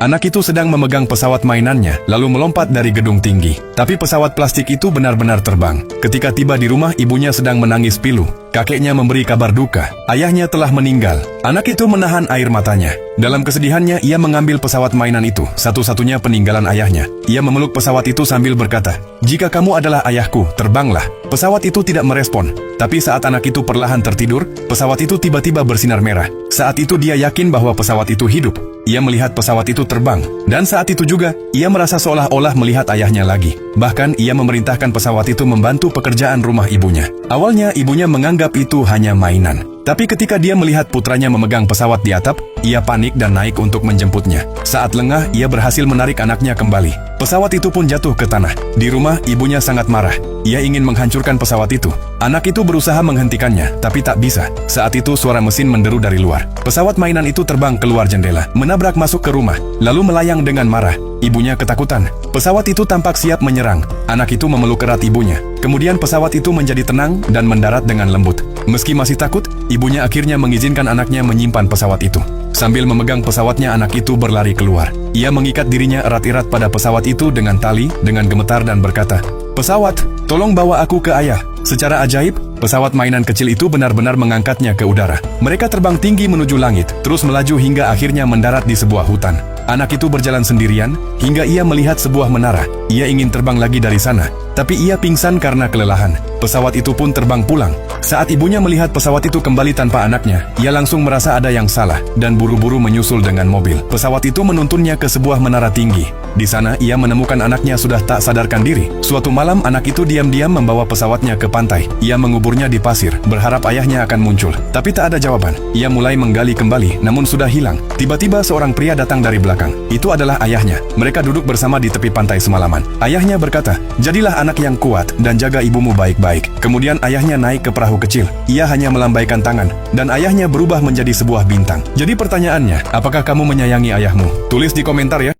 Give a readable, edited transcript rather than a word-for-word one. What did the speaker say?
Anak itu sedang memegang pesawat mainannya, lalu melompat dari gedung tinggi. Tapi pesawat plastik itu benar-benar terbang. Ketika tiba di rumah, ibunya sedang menangis pilu. Kakeknya memberi kabar duka. Ayahnya telah meninggal. Anak itu menahan air matanya. Dalam kesedihannya, ia mengambil pesawat mainan itu, satu-satunya peninggalan ayahnya. Ia memeluk pesawat itu sambil berkata, "Jika kamu adalah ayahku, terbanglah." Pesawat itu tidak merespon. Tapi saat anak itu perlahan tertidur, pesawat itu tiba-tiba bersinar merah. Saat itu dia yakin bahwa pesawat itu hidup. Ia melihat pesawat itu terbang. Dan saat itu juga, ia merasa seolah-olah melihat ayahnya lagi. Bahkan, ia memerintahkan pesawat itu membantu pekerjaan rumah ibunya. Awalnya, ibunya menganggap itu hanya mainan. Tapi ketika dia melihat putranya memegang pesawat di atap, ia panik dan naik untuk menjemputnya. Saat lengah, ia berhasil menarik anaknya kembali. Pesawat itu pun jatuh ke tanah. Di rumah, ibunya sangat marah. Ia ingin menghancurkan pesawat itu. Anak itu berusaha menghentikannya, tapi tak bisa. Saat itu suara mesin menderu dari luar. Pesawat mainan itu terbang keluar jendela, menabrak masuk ke rumah, lalu melayang dengan marah. Ibunya ketakutan. Pesawat itu tampak siap menyerang. Anak itu memeluk erat ibunya. Kemudian pesawat itu menjadi tenang dan mendarat dengan lembut. Meski masih takut, ibunya akhirnya mengizinkan anaknya menyimpan pesawat itu. Sambil memegang pesawatnya, anak itu berlari keluar. Ia mengikat dirinya erat-erat pada pesawat itu dengan tali, dengan gemetar dan berkata, "Pesawat, tolong bawa aku ke ayah." Secara ajaib, pesawat mainan kecil itu benar-benar mengangkatnya ke udara. Mereka terbang tinggi menuju langit, terus melaju hingga akhirnya mendarat di sebuah hutan. Anak itu berjalan sendirian, hingga ia melihat sebuah menara. Ia ingin terbang lagi dari sana, tapi ia pingsan karena kelelahan. Pesawat itu pun terbang pulang. Saat ibunya melihat pesawat itu kembali tanpa anaknya, ia langsung merasa ada yang salah, dan buru-buru menyusul dengan mobil. Pesawat itu menuntunnya ke sebuah menara tinggi. Di sana, ia menemukan anaknya sudah tak sadarkan diri. Suatu malam, anak itu diam-diam membawa pesawatnya ke pantai. Ia menguburnya di pasir, berharap ayahnya akan muncul. Tapi tak ada jawaban. Ia mulai menggali kembali, namun sudah hilang. Tiba-tiba seorang pria datang dari belakang. Itu adalah ayahnya. Mereka duduk bersama di tepi pantai semalaman. Ayahnya berkata, "Jadilah anak yang kuat dan jaga ibumu baik-baik." Kemudian ayahnya naik ke perahu kecil. Ia hanya melambaikan tangan, dan ayahnya berubah menjadi sebuah bintang. Jadi pertanyaannya, apakah kamu menyayangi ayahmu? Tulis di komentar ya.